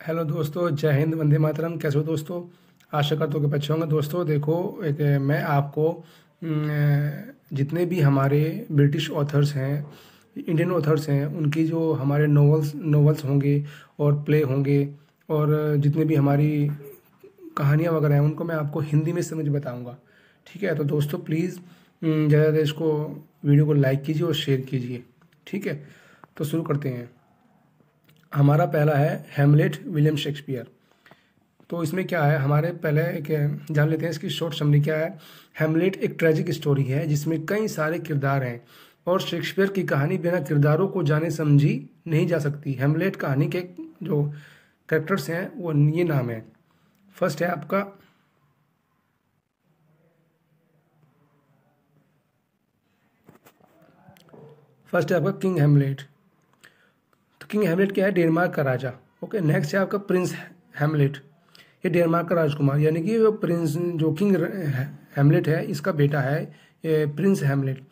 Hello दोस्तों, जय हिंद, वंदे मातरम। कैसे हो दोस्तों? आशा करता हूँ कि अच्छे होंगे। दोस्तों देखो, एक मैं आपको जितने भी हमारे ब्रिटिश ऑथर्स हैं, इंडियन ऑथर्स हैं, उनकी जो हमारे नॉवेल्स होंगे और प्ले होंगे और जितने भी हमारी कहानियाँ वगैरह हैं, उनको मैं आपको हिंदी में समझ बताऊँगा। ठीक है? तो दोस्तों प्लीज़ ज़्यादा ज़्यादा इसको वीडियो को लाइक कीजिए और शेयर कीजिए। ठीक है? तो शुरू करते हैं। हमारा पहला है हैमलेट, विलियम शेक्सपियर। तो इसमें क्या है, हमारे पहले एक जान लेते हैं इसकी शॉर्ट समरी क्या है। हैमलेट एक ट्रेजिक स्टोरी है जिसमें कई सारे किरदार हैं और शेक्सपियर की कहानी बिना किरदारों को जाने समझी नहीं जा सकती। हैमलेट कहानी के जो कैरेक्टर्स हैं वो ये नाम है। फर्स्ट है आपका किंग हैमलेट। तो किंग हैमलेट क्या है? डेनमार्क का राजा। ओके, नेक्स्ट है आपका प्रिंस हैमलेट। ये डेनमार्क का राजकुमार, यानी कि वो प्रिंस जो किंग हैमलेट है इसका बेटा है ये प्रिंस हैमलेट।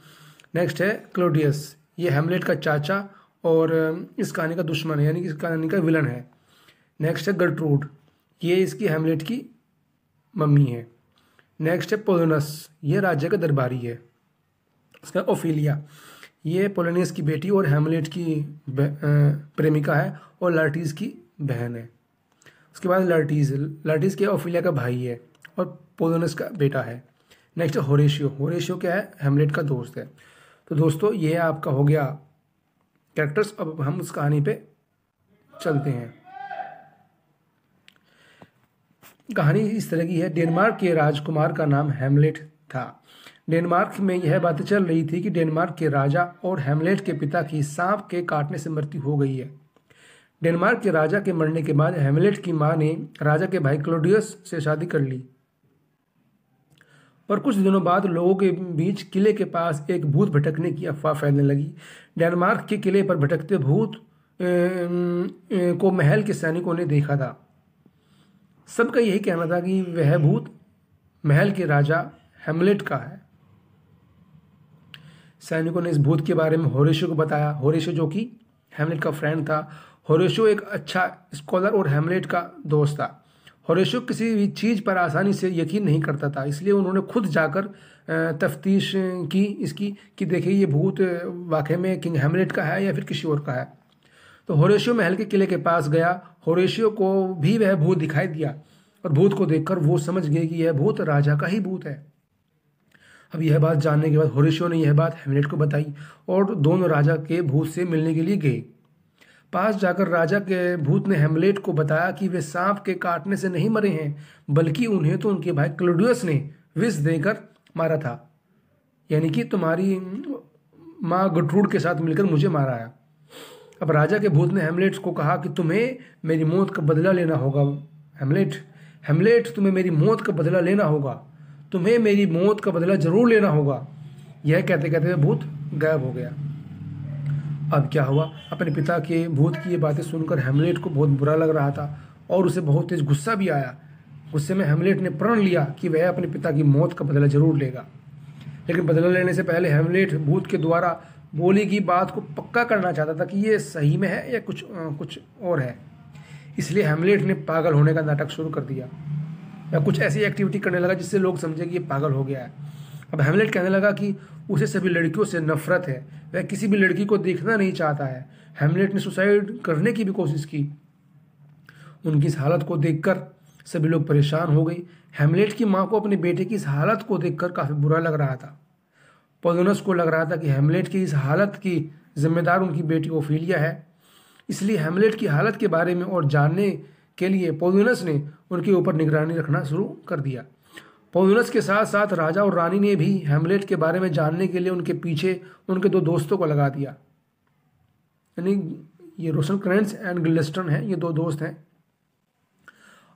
नेक्स्ट है क्लोडियस, ये हैमलेट का चाचा और इस कहानी का दुश्मन है, यानी कि इस कहानी का विलन है। नेक्स्ट है गर्ट्रूड, ये इसकी हैमलेट की मम्मी है। नेक्स्ट है पोलोनस, ये राज्य का दरबारी है। इसका ओफिलिया, ये पोलोनियस की बेटी और हैमलेट की प्रेमिका है और लार्टीज की बहन है। उसके बाद लर्टीज क्या, ओफिलिया का भाई है और पोलोनस का बेटा है। नेक्स्ट है होरेशियो। होरेशियो क्या है? हैमलेट का दोस्त है। तो दोस्तों ये आपका हो गया कैरेक्टर्स। अब हम उस कहानी पे चलते हैं। कहानी इस तरह की है। डेनमार्क के राजकुमार का नाम हैमलेट था। डेनमार्क में यह बातें चल रही थी कि डेनमार्क के राजा और हैमलेट के पिता की सांप के काटने से मृत्यु हो गई है। डेनमार्क के राजा के मरने के बाद हैमलेट की मां ने राजा के भाई क्लोडियस से शादी कर ली। पर कुछ दिनों बाद लोगों के बीच किले के पास एक भूत भटकने की अफवाह फैलने लगी। डेनमार्क के किले पर भटकते भूत को महल के सैनिकों ने देखा था। सबका यही कहना था कि वह भूत महल के राजा हैमलेट का है। सैनिकों ने इस भूत के बारे में होरेशियो को बताया। होरेशियो जो कि हैमलेट का फ्रेंड था। होरेशियो एक अच्छा स्कॉलर और हैमलेट का दोस्त था। होरेशियो किसी भी चीज़ पर आसानी से यकीन नहीं करता था, इसलिए उन्होंने खुद जाकर तफ्तीश की इसकी कि देखिए ये भूत वाकई में किंग हैमलेट का है या फिर किसी और का है। तो होरेशियो महल के किले के पास गया। होरेशियो को भी वह भूत दिखाई दिया और भूत को देखकर वो समझ गए कि यह भूत राजा का ही भूत है। अब यह बात जानने के बाद होरेशियो ने यह बात हैमलेट को बताई और दोनों राजा के भूत से मिलने के लिए गए। पास जाकर राजा के भूत ने हैमलेट को बताया कि वे सांप के काटने से नहीं मरे हैं, बल्कि उन्हें तो उनके भाई क्लोडियस ने विष देकर मारा था, यानी कि तुम्हारी माँ गट्रूड के साथ मिलकर मुझे मारा है। अब राजा के भूत ने हैमलेट को कहा कि तुम्हें मेरी मौत का बदला लेना होगा। हैमलेट तुम्हें मेरी मौत का बदला लेना होगा, तुम्हें मेरी मौत का बदला जरूर लेना होगा। यह कहते कहते भूत गायब हो गया। अब क्या हुआ, अपने पिता के भूत की ये बातें सुनकर हैमलेट को बहुत बुरा लग रहा था और उसे बहुत तेज गुस्सा भी आया। गुस्से में हैमलेट ने प्रण लिया कि वह अपने पिता की मौत का बदला जरूर लेगा। लेकिन बदला लेने से पहले हैमलेट भूत के द्वारा बोली की बात को पक्का करना चाहता था कि ये सही में है या कुछ और है। इसलिए हैमलेट ने पागल होने का नाटक शुरू कर दिया या कुछ ऐसी एक्टिविटी करने लगा जिससे लोग समझे कि ये पागल हो गया है। अब हैमलेट कहने लगा कि उसे सभी लड़कियों से नफरत है, वह किसी भी लड़की को देखना नहीं चाहता है। हैमलेट ने सुसाइड करने की भी कोशिश की। उनकी इस हालत को देखकर सभी लोग परेशान हो गए। हैमलेट की मां को अपने बेटे की इस हालत को देखकर काफी बुरा लग रहा था। पोलोनस को लग रहा था कि हैमलेट की इस हालत की जिम्मेदार उनकी बेटी ओफिलिया है। इसलिए हैमलेट की हालत के बारे में और जानने के लिए पोलोनस ने उनके ऊपर निगरानी रखना शुरू कर दिया। पोलोनस के साथ साथ राजा और रानी ने भी हैमलेट के बारे में जानने के लिए उनके पीछे उनके दो दोस्तों को लगा दिया, यानी ये रोसेनक्रेंट्ज एंड गिल्डेस्टर्न है, ये दो दोस्त हैं।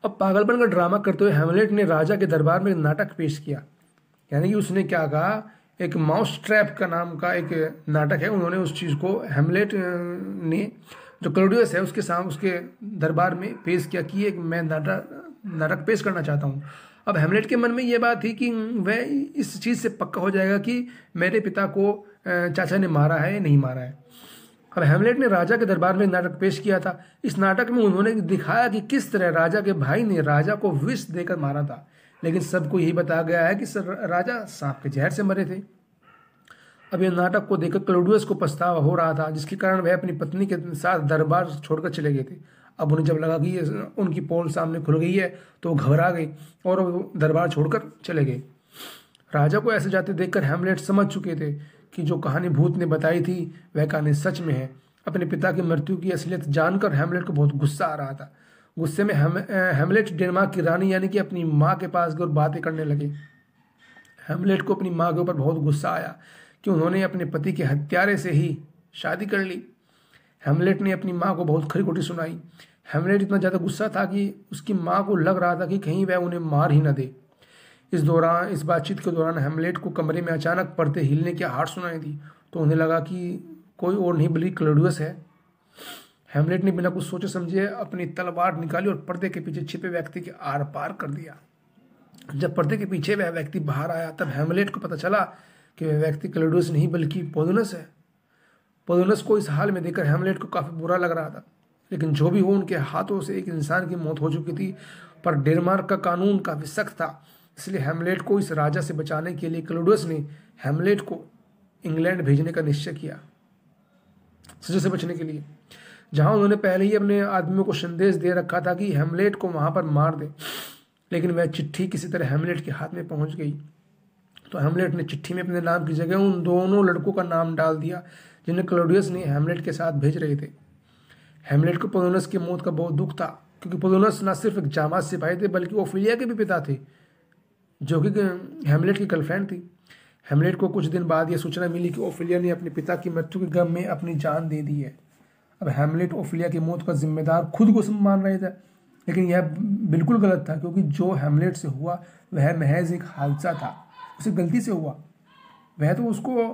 अब पागलपन का ड्रामा करते हुए हैमलेट ने राजा के दरबार में एक नाटक पेश किया, यानी कि उसने क्या कहा, एक माउस ट्रैप का नाम का एक नाटक है। उन्होंने उस चीज़ को हैमलेट ने जो क्लोडियस है उसके सामने उसके दरबार में पेश किया कि एक मैं नाटक पेश करना चाहता हूँ। अब हैमलेट के मन में यह बात थी कि वह इस चीज़ से पक्का हो जाएगा कि मेरे पिता को चाचा ने मारा है या नहीं मारा है। अब हेमलेट ने राजा के दरबार में नाटक पेश किया था। इस नाटक में उन्होंने दिखाया कि किस तरह राजा के भाई ने राजा को विष देकर मारा था, लेकिन सबको यही बताया गया है कि राजा सांप के जहर से मरे थे। अब यह नाटक को देखकर क्लॉडियस को पछतावा हो रहा था, जिसके कारण वह अपनी पत्नी के साथ दरबार छोड़कर चले गए थे। अब उन्हें जब लगा कि उनकी पोल सामने खुल गई है तो वो घबरा गई और वो दरबार छोड़कर चले गए। राजा को ऐसे जाते देखकर हेमलेट समझ चुके थे कि जो कहानी भूत ने बताई थी वह कहानी सच में है। अपने पिता की मृत्यु की असलियत जानकर हेमलेट को बहुत गुस्सा आ रहा था। गुस्से में हेमलेट डेनमार्क की रानी यानी कि अपनी माँ के पास गए और बातें करने लगे। हेमलेट को अपनी माँ के ऊपर बहुत गुस्सा आया कि उन्होंने अपने पति के हत्यारे से ही शादी कर ली। हेमलेट ने अपनी माँ को बहुत खरी खोटी सुनाई। हेमलेट इतना ज़्यादा गुस्सा था कि उसकी माँ को लग रहा था कि कहीं वह उन्हें मार ही न दे। इस बातचीत के दौरान हेमलेट को कमरे में अचानक पर्दे हिलने की आवाज़ सुनाई दी, तो उन्हें लगा कि कोई और नहीं बल्कि क्लॉडियस है। हेमलेट ने बिना कुछ सोचे समझे अपनी तलवार निकाली और पर्दे के पीछे छिपे व्यक्ति के आर पार कर दिया। जब पर्दे के पीछे वह व्यक्ति बाहर आया तब हेमलेट को पता चला कि वह व्यक्ति क्लॉडियस नहीं बल्कि पोलुनस है। पोलुनस को इस हाल में देखकर हेमलेट को काफ़ी बुरा लग रहा था, लेकिन जो भी हो उनके हाथों से एक इंसान की मौत हो चुकी थी। पर डेनमार्क का कानून काफ़ी सख्त था, इसलिए हेमलेट को इस राजा से बचाने के लिए क्लॉडियस ने हेमलेट को इंग्लैंड भेजने का निश्चय किया, सजा से बचने के लिए, जहां उन्होंने पहले ही अपने आदमियों को संदेश दे रखा था कि हेमलेट को वहां पर मार दे। लेकिन वह चिट्ठी किसी तरह हेमलेट के हाथ में पहुंच गई, तो हेमलेट ने चिट्ठी में अपने नाम की जगह उन दोनों लड़कों का नाम डाल दिया जिन्हें क्लॉडियस ने हेमलेट के साथ भेज रहे थे। हेमलेट को पोलुनस की मौत का बहुत दुख था, क्योंकि पोलुनस न सिर्फ एक जांबाज सिपाही थे बल्कि ओफिलिया के भी पिता थे, जो कि हेमलेट की गर्लफ्रेंड थी। हेमलेट को कुछ दिन बाद यह सूचना मिली कि ओफिलिया ने अपने पिता की मृत्यु के गम में अपनी जान दे दी है। अब हेमलेट ओफिलिया की मौत का जिम्मेदार खुद को मान रहे थे, लेकिन यह बिल्कुल गलत था, क्योंकि जो हेमलेट से हुआ वह महज एक हादसा था, उसे गलती से हुआ। वह तो उसको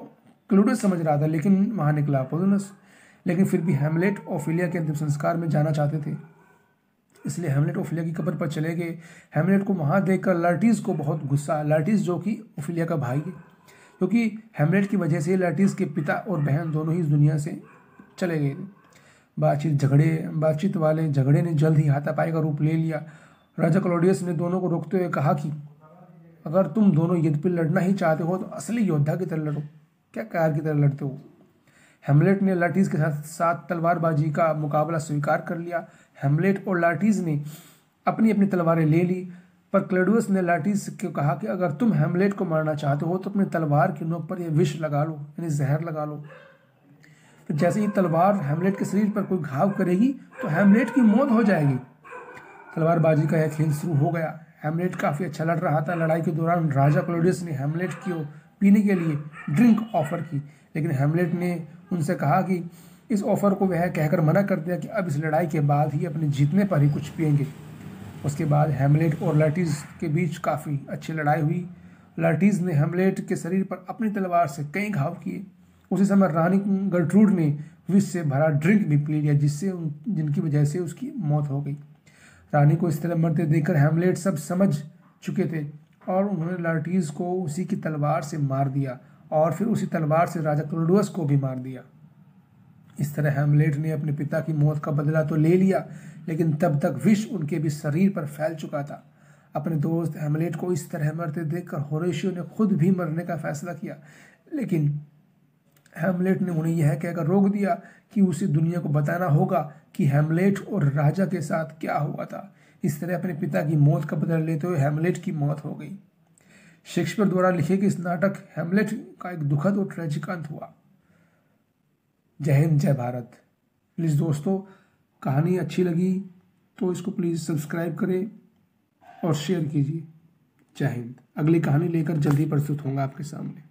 क्लॉडियस समझ रहा था, लेकिन वहां निकला पोलुनस। लेकिन फिर भी हेमलेट ओफिलिया के अंतिम संस्कार में जाना चाहते थे, इसलिए हेमलेट ओफिलिया की कब्र पर चले गए। हेमलेट को वहां देखकर लार्टिस को बहुत गुस्सा आया। लार्टिस जो कि ओफिलिया का भाई है, क्योंकि हेमलेट की वजह से लार्टिस के पिता और बहन दोनों ही इस दुनिया से चले गए थे। बातचीत वाले झगड़े ने जल्द ही हाथापाई का रूप ले लिया। राजा क्लॉडियस ने दोनों को रोकते हुए कहा कि अगर तुम दोनों युद्ध पर लड़ना ही चाहते हो तो असली योद्धा की तरह लड़ो, क्या कार की तरह लड़ते हो। हेमलेट ने लार्टिस के साथ तलवारबाजी का मुकाबला स्वीकार कर लिया। हेमलेट और लार्टिस ने अपनी अपनी तलवारें ले ली, पर क्लॉडियस ने लार्टिस को कहा कि अगर तुम हेमलेट को मारना चाहते हो तो अपनी तलवार की नोक पर यह विष लगा लो, यानी जहर लगा लो। फिर जैसे ही तलवार हेमलेट के शरीर पर कोई घाव करेगी तो हेमलेट की मौत हो जाएगी। तलवारबाजी का यह खेल शुरू हो गया। हेमलेट काफ़ी अच्छा लड़ रहा था। लड़ाई के दौरान राजा क्लॉडियस ने हेमलेट को पीने के लिए ड्रिंक ऑफर की, लेकिन हेमलेट ने उनसे कहा कि इस ऑफर को वह कहकर मना कर दिया कि अब इस लड़ाई के बाद ही अपने जीतने पर ही कुछ पिएंगे। उसके बाद हेमलेट और लार्टिस के बीच काफ़ी अच्छी लड़ाई हुई। लार्टिस ने हेमलेट के शरीर पर अपनी तलवार से कई घाव किए। उसी समय रानी गर्ट्रूड ने विष से भरा ड्रिंक भी पी लिया, जिनकी वजह से उसकी मौत हो गई। रानी को इस तरह मरते देखकर हेमलेट सब समझ चुके थे और उन्होंने लार्टिस को उसी की तलवार से मार दिया और फिर उसी तलवार से राजा क्लॉडियस को भी मार दिया। इस तरह हेमलेट ने अपने पिता की मौत का बदला तो ले लिया, लेकिन तब तक विष उनके भी शरीर पर फैल चुका था। अपने दोस्त हेमलेट को इस तरह मरते देखकर होरेशियो ने खुद भी मरने का फैसला किया, लेकिन हेमलेट ने उन्हें यह कहकर रोक दिया कि उसे दुनिया को बताना होगा कि हेमलेट और राजा के साथ क्या हुआ था। इस तरह अपने पिता की मौत का बदला लेते हुए हेमलेट की मौत हो गई। शेक्सपियर द्वारा लिखे गए इस नाटक हेमलेट का एक दुखद और ट्रेजिक अंत हुआ। जय हिंद, जय भारत। प्लीज़ दोस्तों, कहानी अच्छी लगी तो इसको प्लीज़ सब्सक्राइब करें और शेयर कीजिए। जय हिंद। अगली कहानी लेकर जल्दी प्रस्तुत होंगे आपके सामने।